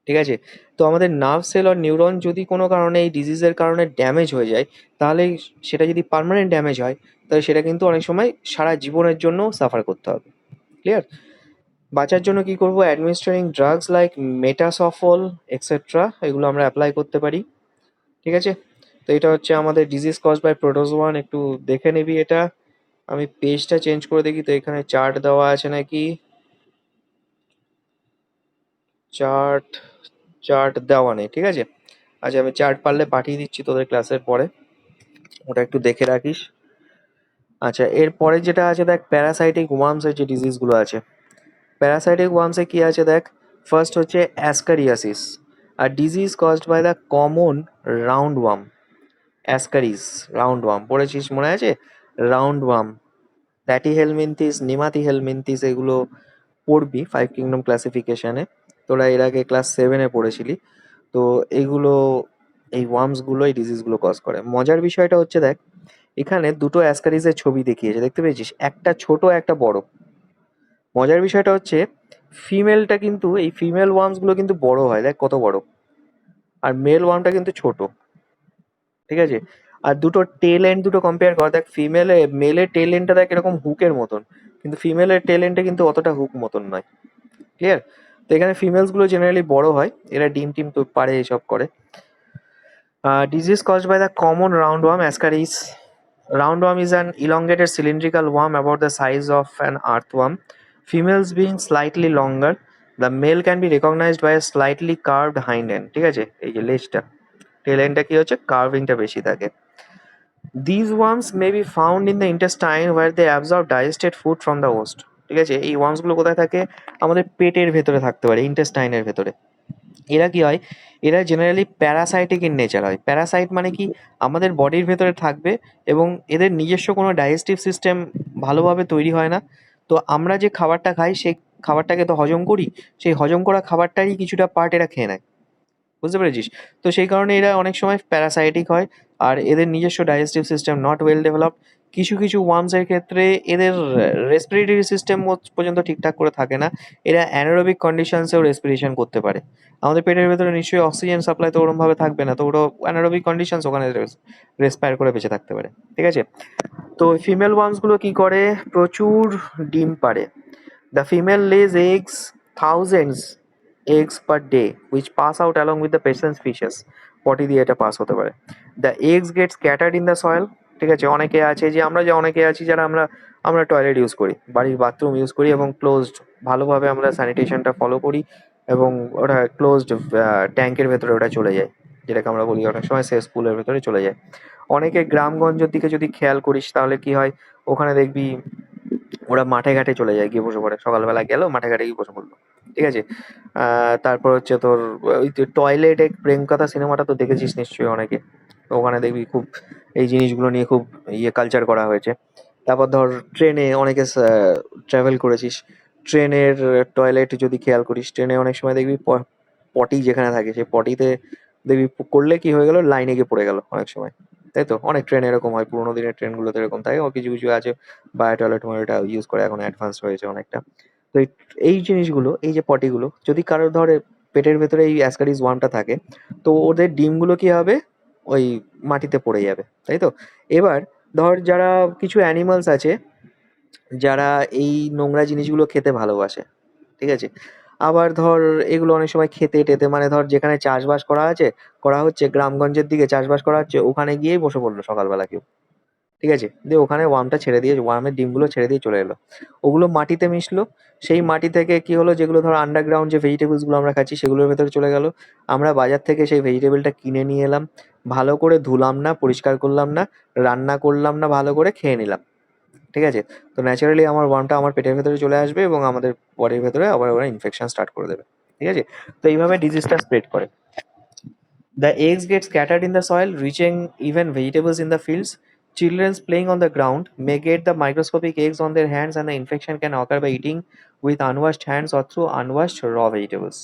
ঠিক আছে? তো আমাদের নার্ভ সেল আর নিউরন যদি কোনো কারণে এই ডিজিজের কারণে ড্যামেজ হয়ে যায়, তাহলে সেটা যদি পার্মানেন্ট ড্যামেজ হয়, তাহলে সেটা কিন্তু অনেক সময় সারা জীবনের জন্য সাফার করতে হবে। ক্লিয়ার? বাঁচার জন্য কি করব, অ্যাডমিনিস্ট্রেটিং ড্রাগস লাইক মেটাসফল এক্সেট্রা, এগুলো আমরা অ্যাপ্লাই করতে পারি, ঠিক আছে? তো এটা হচ্ছে আমাদের ডিজিজ কজ বাই প্রোটোজোয়ান, একটু দেখে নিবি এটা। আমি পেজটা চেঞ্জ করে দেখি তো এখানে চার্ট দেওয়া আছে নাকি। চার্ট, চার্ট দেওয়া নেই, ঠিক আছে? আচ্ছা, আমি চার্ট পারলে পাঠিয়ে দিচ্ছি তোদের ক্লাসের পরে, ওটা একটু দেখে রাখিস। আচ্ছা, এরপরে যেটা আছে দেখ, প্যারাসাইটিক ওয়ার্মসের যে ডিজিজগুলো আছে, প্যারাসাইটিক ওয়ার্মসে কি আছে দেখ, ফার্স্ট হচ্ছে অ্যাসকারিয়াসিস, আর disease caused by the common round worm. Ascaris, round worm পড়েছিস মনে আছে? Round worm, platyhelminthes, nemathelminthes, এগুলো পড়বি 5 কিংডম ক্লাসিফিকেশনে, তোরা এর আগে ক্লাস 7-এ পড়েছিলি। তো এইগুলো, এই ওয়ার্মসগুলো এই ডিজিজগুলো কজ করে। মজার বিষয়টা হচ্ছে দেখ, এখানে দুটো অ্যাসকারিসের ছবি দেখিয়েছে, দেখতে পেয়েছিস? একটা ছোট একটা বড়। মজার বিষয়টা হচ্ছে ফিমেলটা কিন্তু এই ফিমেল ওয়ার্মসগুলো কিন্তু বড় হয়, দেখ কত বড়, আর মেল ওয়ার্মটা কিন্তু ছোট, ঠিক আছে? আর দুটো টেল এন্ড দুটো কম্পেয়ার কর, দেখ মেলের টেল এন্ডটা দেখ এরকম হুকের মতন, কিন্তু ফিমেলের টেল এন্ডটা কিন্তু অতটা হুক মতন নয়, ক্লিয়ার? তো এখানে ফিমেলস গুলো জেনারেলি বড় হয়, এরা ডিম টিম তো পারে এসব করে। Disease caused by the common roundworm Ascaris. Roundworm is an elongated cylindrical worm about the size of an earthworm. Females being slightly longer. The male can be recognized by a slightly curved hind end. ঠিক আছে, এই যে লেজটা, টেল এন্ডটা কি হচ্ছে, কার্ভিংটা বেশি থাকে। These worms may be found in the intestine where they absorb digested food from the host. ঠিক আছে, এই ওয়ার্মস গুলো কোথায় থাকে, আমাদের পেটের ভেতরে থাকতে পারে, ইন্টেস্টাইনের ভেতরে। এরা কি হয়, এরা জেনারেলি প্যারাসাইটিক ইন নেচার হয়। প্যারাসাইট মানে কি, আমাদের বডির ভেতরে থাকবে এবং এদের নিজস্ব কোনো ডাইজেস্টিভ সিস্টেম ভালোভাবে তৈরি হয় না। তো আমরা যে খাবারটা খাই সেই খাবারটাকে তো হজম করি, সেই হজম করা খাবারটারই কিছুটা পার্ট এরা খেয়ে নেয়, বুঝতে পেরেছিস? তো সেই কারণে এরা অনেক সময় প্যারাসাইটিক হয়, আর এদের নিজস্ব digestive system not well developed. কিছু কিছু ওয়ার্মসের ক্ষেত্রে এদের রেসপিরেটরি সিস্টেম পর্যন্ত ঠিকঠাক করে থাকে না, এরা অ্যানারোবিক কন্ডিশনসেও রেসপিরেশন করতে পারে। আমাদের পেটের ভেতরে নিশ্চয়ই অক্সিজেন সাপ্লাই তো ওরমভাবে থাকবে না, তো ওরা অ্যানারোবিক কন্ডিশনস ওখানে রেসপায়ার করে বেঁচে থাকতে পারে, ঠিক আছে? তো ফিমেল ওয়ার্মসগুলো কি করে, প্রচুর ডিম পাড়ে। The female lays eggs, thousands eggs per day, which pass out along with the patient's fishes. পটি দিয়ে এটা পাস হতে পারে। The eggs get scattered in the soil. ঠিক আছে, অনেকে আছে যে আমরা যে অনেকে আছি যারা আমরা আমরা টয়লেট ইউজ করি, বাড়ির বাথরুম ইউজ করি এবং ক্লোজড, ভালোভাবে আমরা স্যানিটেশনটা ফলো করি এবং ওটা ক্লোজড ট্যাঙ্কের ভেতরে ওটা চলে যায়, যেটাকে আমরা বলি অনেক সময় সেস পুলের ভেতরে চলে যায়। অনেকে গ্রামগঞ্জের দিকে যদি খেয়াল করিস তাহলে কি হয়, ওখানে দেখবি ওরা মাঠে ঘাটে চলে যায়, গিয়ে বসে পড়ে, সকালবেলা গেল মাঠে ঘাটে গিয়ে বসে পড়লো, ঠিক আছে? তারপর হচ্ছে তোর ওই টয়লেটে প্রেম কথা সিনেমাটা তো দেখেছিস নিশ্চয়ই অনেকে, তো ওখানে দেখবি খুব এই জিনিসগুলো নিয়ে খুব কালচার করা হয়েছে। তারপর ধর ট্রেনে অনেকে ট্রাভেল করেছিস, ট্রেনের টয়লেট যদি খেয়াল করিস, ট্রেনে অনেক সময় দেখবি পটি যেখানে থাকে সেই পটিতে দেখবি করলে কি হয়ে গেল, লাইনে গিয়ে পড়ে গেল অনেক সময়, তাই তো? অনেক ট্রেন এরকম হয়, পুরোনো দিনের ট্রেনগুলোতে এরকম থাকে, ও কিছু কিছু আছে বায়ো টয়লেট ময়লেটা ইউজ করে, এখন অ্যাডভান্স হয়েছে অনেকটা। তো এই জিনিসগুলো, এই যে পটিগুলো যদি কারোর ধরে পেটের ভেতরে এই অ্যাসকারিস ওয়ার্মটা থাকে, তো ওদের ডিমগুলো কি হবে, ওই মাটিতে পড়ে যাবে, তাই তো? এবার ধর যারা কিছু অ্যানিমালস আছে যারা এই নোংরা জিনিসগুলো খেতে ভালোবাসে, ঠিক আছে? আবার ধর এগুলো অনেক সময় খেতে টেতে, মানে ধর যেখানে চাষবাস করা হচ্ছে গ্রামগঞ্জের দিকে চাষবাস করা হচ্ছে, ওখানে গিয়েই বসে পড়লো সকালবেলা কেউ, ঠিক আছে? দিয়ে ওখানে ওয়ার্মটা ছেড়ে দিয়ে, ওয়ার্মের ডিমগুলো ছেড়ে দিয়ে চলে এলো, ওগুলো মাটিতে মিশলো। সেই মাটি থেকে কি হলো, যেগুলো ধর আন্ডারগ্রাউন্ড যে ভেজিটেবলস গুলো আমরা খাচ্ছি সেগুলোর ভেতরে চলে গেল। আমরা বাজার থেকে সেই ভেজিটেবলটা কিনে নিয়ে এলাম, ভালো করে ধুলাম না, পরিষ্কার করলাম না, রান্না করলাম না, ভালো করে খেয়ে নিলাম, ঠিক আছে? তো ন্যাচারালি আমার ওয়ার্মটা আমার পেটের ভেতরে চলে আসবে এবং আমাদের বডির ভেতরে আবার ওরা ইনফেকশন স্টার্ট করে দেবে, ঠিক আছে? তো এইভাবে ডিজিজটা স্প্রেড করে। The eggs get scattered in the soil, reaching even vegetables in the fields. Children playing on the ground may get the microscopic eggs on their hands, and the infection can occur by eating with unwashed hands or through unwashed raw vegetables.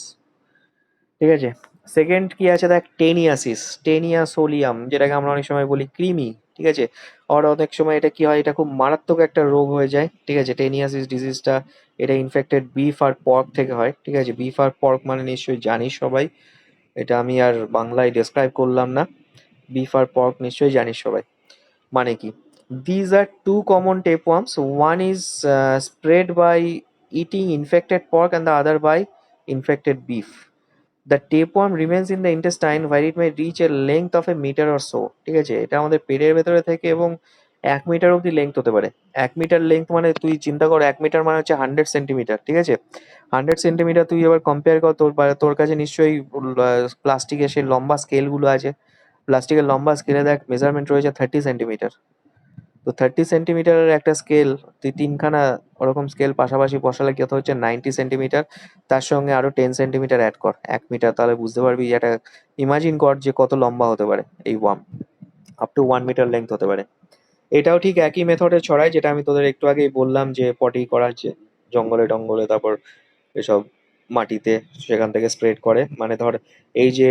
ঠিক আছে? Second কি আছে দেখ, taeniasis, টেনিয়াসোলিয়াম, যেটাকে আমরা অনেক সময় বলি কৃমি, ঠিক আছে? আর অনেক সময় এটা কি হয়, এটা খুব মারাত্মক একটা রোগ হয়ে যায়, ঠিক আছে? টেনিয়াসিস ডিজিজটা, এটা ইনফেক্টেড বিফ আর পর্ক থেকে হয়, ঠিক আছে? বিফ আর পর্ক মানে নিশ্চয়ই জানিস সবাই, এটা আমি আর বাংলায় ডেসক্রাইব করলাম না। বিফ আর পর্ক নিশ্চয়ই জানিস সবাই মানে কি। These are two common tapeworms, one is spread by eating infected pork and the other by infected beef. The tapeworm remains in the intestine where it may reach a length of a metre or so. ঠিক আছে, এটা আমাদের পেটের ভেতরে থেকে এবং 1 metre অব্দি length হতে পারে। 1 মিটার লেংথ মানে তুই চিন্তা কর, 1 মিটার মানে হচ্ছে 100 সেন্টিমিটার, ঠিক আছে? 100 সেন্টিমিটার তুই এবার কম্পেয়ার কর, তোর কাছে নিশ্চয়ই প্লাস্টিকের সেই লম্বা স্কেলগুলো আছে, প্লাস্টিকের লম্বা স্কেলে দেখ মেজারমেন্ট রয়েছে 30 সেন্টিমিটার। তো 30 সেন্টিমিটারের একটা স্কেল, তুই তিনখানা ওরকম স্কেল পাশাপাশি বসালে কত হচ্ছে, 90 সেন্টিমিটার। তার সঙ্গে আরো 10 সেন্টিমিটার অ্যাড কর, 1 মিটার, তাহলে বুঝতে পারবি যে এটা, ইমাজিন কর যে কত লম্বা হতে পারে এই worm, up to 1 metre length হতে পারে। এটাও ঠিক একই মেথডে ছড়ায় যেটা আমি তোদের একটু আগেই বললাম, যে পটি করার যে জঙ্গলে টঙ্গলে, তারপর এসব মাটিতে, সেখান থেকে স্প্রেড করে। মানে ধর এই যে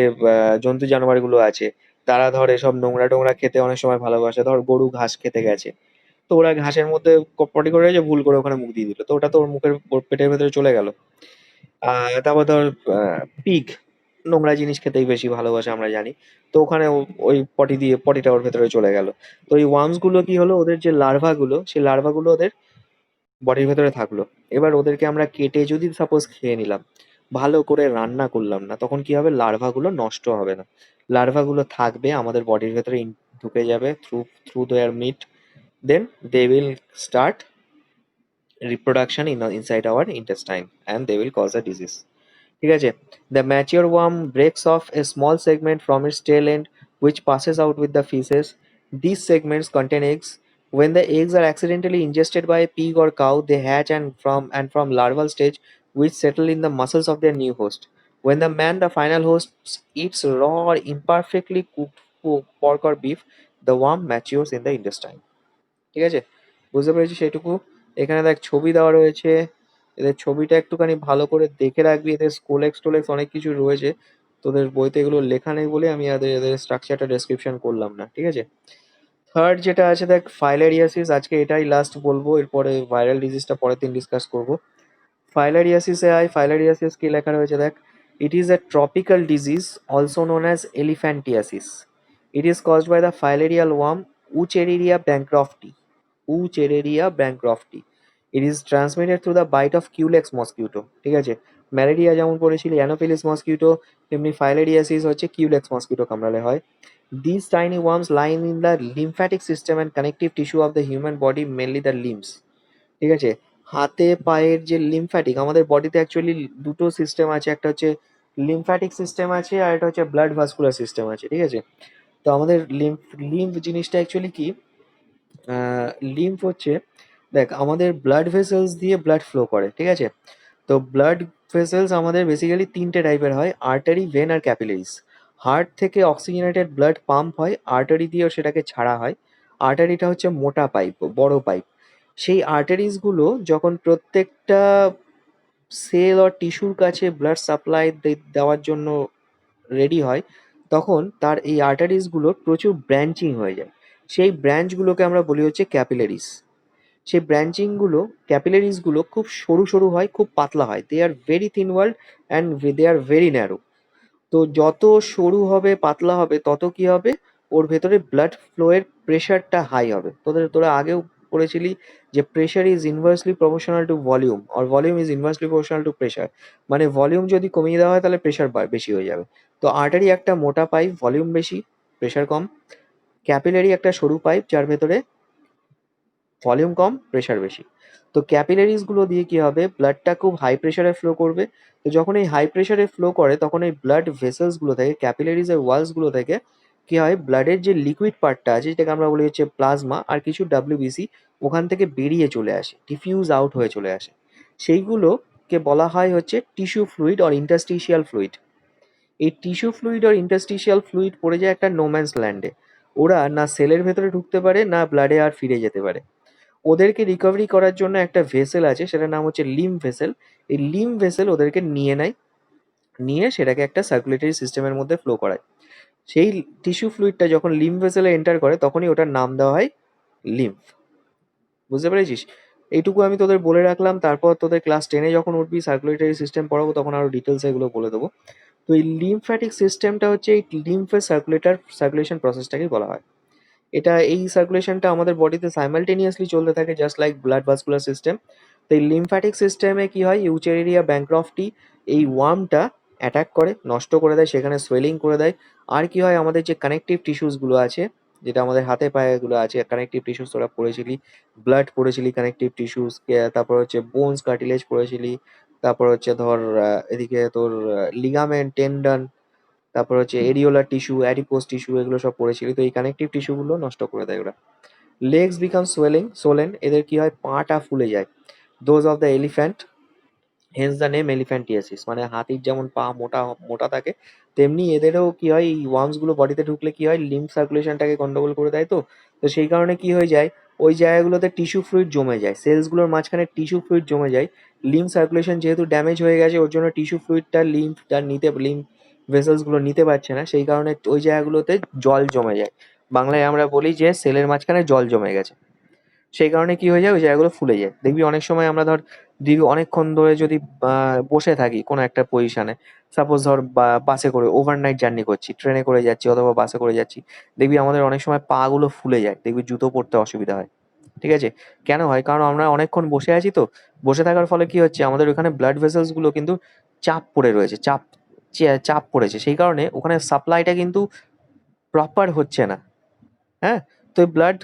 জন্তু জানোয়ার গুলো আছে, তারা ধর এসব নোংরা টোংরা খেতে অনেক সময় ভালোবাসে, ধর গরু ঘাস খেতে গেছে, তো ওরা ঘাসের মধ্যে পটি করে রয়েছে, ভুল করে ওখানে মুখ দিয়ে দিল, তো ওটা তো ওর মুখের ওর পেটের ভেতরে চলে গেল। তারপর ধর পিগ নোংরা জিনিস খেতেই বেশি ভালোবাসে আমরা জানি। তো ওখানে ওই পটি দিয়ে পটিটা ওর ভেতরে চলে গেল। তো এই ওয়ার্মস গুলো কি হলো, ওদের যে লার্ভা গুলো, সেই লার্ভা গুলো ওদের বডির ভেতরে থাকলো। এবার ওদেরকে আমরা কেটে যদি সাপোজ খেয়ে নিলাম, ভালো করে রান্না করলাম না, তখন কি হবে, লার্ভা গুলো নষ্ট হবে না, লার্ভা গুলো থাকবে আমাদের বডির ভেতরে, ঢুকে যাবে through through their meat, then they will start reproduction inside our intestine and they will cause a disease. ঠিক আছে? The mature worm breaks off a small segment from its tail end which passes out with the feces. These segments contain eggs. When the eggs are accidentally ingested by a pig or cow, they hatch and from larval stage which settle in the muscles of their new host. When the final host, eats raw or imperfectly cooked pork or beef, the worm matures in the intestine. ঠিক আছে? বুঝতে পেরেছিস সেটুকু? এখানে দেখ ছবি দেওয়া রয়েছে। এদের ছবিটা একটুখানি ভালো করে দেখে রাখবি। এদের স্কোলেক্স অনেক কিছু রয়েছে। তোদের বইতে এগুলো লেখা নেই বলে আমি এদের স্ট্রাকচারটা ডেসক্রিপশন করলাম না। ঠিক আছে? থার্ড যেটা আছে দেখ, ফাইলারিয়াসিস। আজকে এটাই লাস্ট বলবো, এরপরে ভাইরাল ডিজিজটা পরের দিন ডিসকাস করবো। ফাইলারিয়াসিস কি লেখা রয়েছে দেখ, it is a tropical disease also known as elephantiasis. It is caused by the filarial worm Wuchereria bancrofti. Wuchereria bancrofti. It is transmitted through the bite of Culex mosquito. ঠিক আছে? Malaria যেমন পড়েছিলি Anopheles mosquito, তেমনি filariasis হচ্ছে Culex mosquito কামড়ালে হয়। These tiny worms lie in the lymphatic system and connective tissue of the human body, mainly the limbs. ঠিক আছে? হাতে পায়ের যে লিম্ফ্যাটিক, আমাদের বডিতে অ্যাকচুয়ালি দুটো সিস্টেম আছে, একটা হচ্ছে লিম্ফ্যাটিক সিস্টেম আছে আর একটা হচ্ছে ব্লাড ভাস্কুলার সিস্টেম আছে। ঠিক আছে? তো আমাদের লিম্ফ জিনিসটা অ্যাকচুয়ালি কি, লিম্ফ হচ্ছে, দেখ আমাদের ব্লাড ভেসেলস দিয়ে ব্লাড ফ্লো করে। ঠিক আছে? তো ব্লাড ভেসেলস আমাদের বেসিক্যালি তিনটে টাইপের হয়, আর্টারি, ভেন আর ক্যাপিলারিস। হার্ট থেকে অক্সিজেনেটেড ব্লাড পাম্প হয়, আর্টারি দিয়েও সেটাকে ছাড়া হয়। আর্টারিটা হচ্ছে মোটা পাইপ, বড় পাইপ। সেই আর্টারিসগুলো যখন প্রত্যেকটা সেল আর টিস্যুর কাছে ব্লাড সাপ্লাই দেওয়ার জন্য রেডি হয়, তখন তার এই আর্টারিসগুলোর প্রচুর ব্রাঞ্চিং হয়ে যায়। সেই ব্রাঞ্চগুলোকে আমরা বলি হচ্ছে ক্যাপিলারিস। সেই ব্রাঞ্চিংগুলো, ক্যাপিলারিসগুলো খুব সরু সরু হয়, খুব পাতলা হয়। They are very thin world and they are very narrow. তো যত সরু হবে, পাতলা হবে, তত কি হবে, ওর ভেতরে ব্লাড ফ্লো এর প্রেশারটা হাই হবে। তোরা আগেও পড়েছিলি যে pressure is inversely proportional to volume আর volume is inversely proportional to pressure. মানে ভলিউম যদি কমিয়ে দেওয়া হয় তাহলে প্রেশার বেশি হয়ে যাবে। তো আর্টারি একটা মোটা পাইপ, ভলিউম বেশি, প্রেশার কম। ক্যাপিলারি একটা সরু পাইপ যার ভেতরে ভলিউম কম, প্রেশার বেশি। তো ক্যাপিলারিজ গুলো দিয়ে কি হবে, ব্লাডটা খুব হাই প্রেশারে ফ্লো করবে। তো যখন এই হাই প্রেশারে ফ্লো করে, তখন এই ব্লাড ভেসেলস গুলো থেকে, ক্যাপিলারিজ এর ওয়ালস গুলো থেকে কি হয়, ব্লাডের যে লিকুইড পার্টটা আছে, যেটাকে আমরা বলি হচ্ছে প্লাজমা আর কিছু ডাব্লিউবিসি, ওখান থেকে বেরিয়ে চলে আসে, ডিফিউজ আউট হয়ে চলে আসে। সেইগুলোকে বলা হয় হচ্ছে tissue fluid or interstitial fluid. এই টিস্যু ফ্লুইড আর ইন্টারস্টিশিয়াল ফ্লুইড পড়ে যায় একটা নোম্যান্স ল্যান্ডে। ওরা না সেলের ভেতরে ঢুকতে পারে, না ব্লাডে আর ফিরে যেতে পারে। ওদেরকে রিকভারি করার জন্য একটা ভেসেল আছে, সেটার নাম হচ্ছে লিম্ফ ভেসেল। এই লিম্ফ ভেসেল ওদেরকে নিয়ে নেয়, নিয়ে সেটাকে একটা সার্কুলেটরি সিস্টেমের মধ্যে ফ্লো করায়। সেই টিস্যু ফ্লুইডটা যখন লিম্ফ ভেসেলে এন্টার করে, তখনই ওটার নাম দেওয়া হয় লিম্ফ। বুঝতে পেরেছিস? এইটুকু আমি তোদের বলে রাখলাম, তারপর তোদের ক্লাস 10-এ যখন উঠবি, সার্কুলেটরি সিস্টেম পড়াবো, তখন আরো ডিটেলস এগুলো বলে দেবো। তো এই লিম্ফ্যাটিক সিস্টেমটা হচ্ছে এই লিম্ফের সার্কুলেশন প্রসেসটাকেই বলা হয়। এই সার্কুলেশনটা আমাদের বডিতে সাইমালটেনিয়াসলি চলতে থাকে, just like blood vascular system. তো এই লিম্ফ্যাটিক সিস্টেমে কি হয়, ইউচেরিয়া ব্যাংক্রফটি এই ওয়ার্মটা অ্যাটাক করে, নষ্ট করে দেয়, সেখানে সোয়েলিং করে দেয়। আর কি হয়, আমাদের যে কানেকটিভ টিস্যুসগুলো আছে, যেটা আমাদের হাতে পায়েগুলো আছে, কানেকটিভ টিস্যুস তোরা পড়েছিলি, ব্লাড পড়েছিলি, কানেকটিভ টিস্যুস, তারপর হচ্ছে বোনস, কার্টিলেজ পড়েছিলি, তারপর হচ্ছে ধর এদিকে তোর লিগামেন্ট, টেন্ডন, তারপর হচ্ছে এরিওলার টিস্যু, অ্যাডিপোস টিস্যু, এগুলো সব পড়েছিলি। তো এই কানেকটিভ টিস্যুগুলো নষ্ট করে দেয় ওরা। লেগস বিকাম সোলেন, এদের কি হয়, পাটা ফুলে যায়। Those of the elephant, hence the name elephantiasis. মানে হাতির যেমন পা মোটা মোটা থাকে, তেমনি এদেরও কি হয়, এই ওয়ার্মস গুলো বডিতে ঢুকলে কি হয়, লিম্ফ সার্কুলেশনটাকে গন্ডগোল করে দেয়। তো তো সেই কারণে কি হয়ে যায়, ওই জায়গাগুলোতে টিস্যু ফ্লুইড জমে যায়, সেলস গুলোর মাঝখানে টিস্যু ফ্লুইড জমে যায়। লিম্ফ সার্কুলেশন যেহেতু ড্যামেজ হয়ে গেছে, ওর জন্য টিস্যু ফ্লুইডটা লিম্ফ ভেসেলস গুলো নিতে পারছে না, সেই কারণে ওই জায়গাগুলোতে জল জমে যায়। বাংলায় আমরা বলি যে সেলের মাঝখানে জল জমে গেছে। সেই কারণে কি হয়ে যায়, ওই জায়গাগুলো ফুলে যায়। দেখবি অনেক সময় আমরা ধর দীর্ঘ অনেকক্ষণ ধরে যদি বসে থাকি কোনো একটা পজিশনে, সাপোজ ধর বাসে করে ওভারনাইট জার্নি করছি, ট্রেনে করে যাচ্ছি অথবা বাসে করে যাচ্ছি, দেখবি আমাদের অনেক সময় পা গুলো ফুলে যায়, দেখবি জুতো পরতে অসুবিধা হয়। ঠিক আছে? কেন হয়? কারণ আমরা অনেকক্ষণ বসে আছি তো। বসে থাকার ফলে কি হচ্ছে, আমাদের ওখানে ব্লাড ভেসেলস গুলো কিন্তু চাপ পড়ে রয়েছে, চাপ পড়েছে। সেই কারণে ওখানে সাপ্লাইটা কিন্তু প্রপার হচ্ছে না। হ্যাঁ? তো এই ব্লাড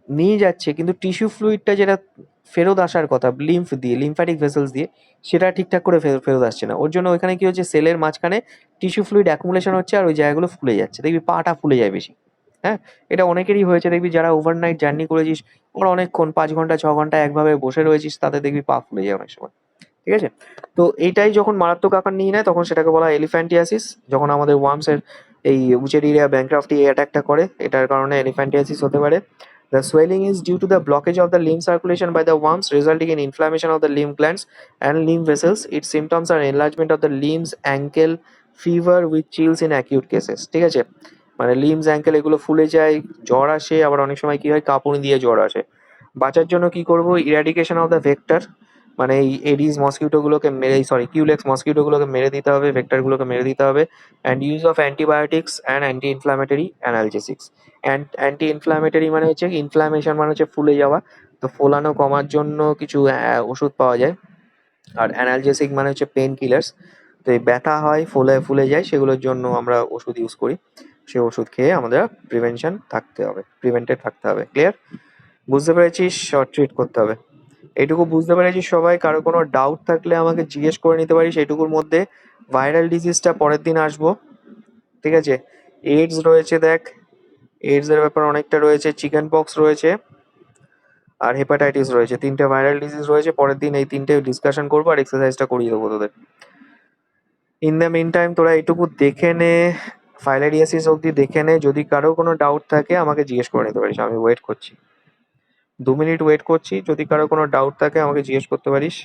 নিয়ে যাচ্ছে কিন্তু টিস্যু ফ্লুইডটা যেটা ফেরত আসার কথা লিম্ফ দিয়ে, লিম্ফ্যাটিক ভেসেলস দিয়ে, সেটা ঠিকঠাক করে ফেরত আসছে না। ওর জন্য ওইখানে কি হচ্ছে, সেলের মাঝখানে টিস্যু ফ্লুইড অ্যাকুমুলেশন হচ্ছে আর ওই জায়গাগুলো ফুলে যাচ্ছে। দেখবি পাটা ফুলে যায় বেশি। হ্যাঁ? এটা অনেকেরই হয়েছে, দেখবি যারা ওভারনাইট জার্নি করেছিস, ওরা অনেকক্ষণ ৫ ঘন্টা ৬ ঘন্টা একভাবে বসে রয়েছিস, তাদের দেখবি পা ফুলে যায় অনেক সময়। ঠিক আছে? তো এইটাই যখন মারাত্মক আকার নিয়ে নেয় তখন সেটাকে বলা হয় এলিফ্যান্টিয়াসিস। যখন আমাদের ওয়ার্মস এর এই উচেরিরিয়া ব্যানক্রাফটি এই অ্যাটাকটা করে, এটার কারণে এলিফ্যান্টিয়াসিস হতে পারে। The swelling is due to the blockage of the lymph circulation by the worms, resulting in inflammation of the lymph glands and lymph vessels. Its symptoms are enlargement of the limbs, ankle, fever with chills in acute cases. ঠিক আছে? মানে limbs, ankle এগুলো ফুলে যায়, জ্বর আসে, আবার অনেক সময় কি হয়, কাঁপুনি দিয়ে জ্বর আসে। বাঁচার জন্য কি করব? ইরাডিকেশন অফ দ্য ভেক্টর, মানে এই এডিস মসকিউটো গুলোকে মেরে, সরি কিউলেক্স মসকিউটো গুলোকে মেরে দিতে হবে, ভেক্টর গুলোকে মেরে দিতে হবে। And use of antibiotics and anti inflammatory analgesics. Anti inflammatory মানে হচ্ছে ইনফ্লামেশন, মানে হচ্ছে ফুলে যাওয়া, তো ফোলানো কমার জন্য কিছু ওষুধ পাওয়া যায়। আর অ্যানালজেসিক মানে হচ্ছে পেন কিলার্স। তো এই ব্যথা হয়, ফুলে ফুলে যায়, সেগুলোর জন্য আমরা ওষুধ ইউজ করি। সেই ওষুধ খেয়ে আমাদের প্রিভেন্টেড থাকতে হবে। ক্লিয়ার? বুঝতে পেরেছিস? শর্ট ট্রিট করতে হবে। এইটুকু বুঝতে পেরেছিস সবাই? কারো কোনো ডাউট থাকলে আমাকে জিজ্ঞেস করে নিতে পারিস এইটুকুর মধ্যে। ভাইরাল ডিজিজটা পরের দিন আসবো। ঠিক আছে? এইডস রয়েছে দেখ, এইডস এর ব্যাপার অনেকটা রয়েছে, চিকেন পক্স রয়েছে, আর হেপাটাইটিস রয়েছে। ৩টে ভাইরাল ডিজিজ রয়েছে, পরের দিন এই ৩টে ডিসকাশন করবো আর এক্সারসাইজটা করিয়ে দেবো তোদের। ইন দ্য মিন টাইম তোরা এইটুকু দেখে নে, ফাইলেরিয়াসিস অবধি দেখে নে। যদি কারো কোনো ডাউট থাকে আমাকে জিজ্ঞেস করে নিতে পারিস, আমি ওয়েট করছি। ২ মিনিট ওয়েট করছি, যদি কারো কোনো ডাউট থাকে আমাকে জিজ্ঞেস করতে পারিস।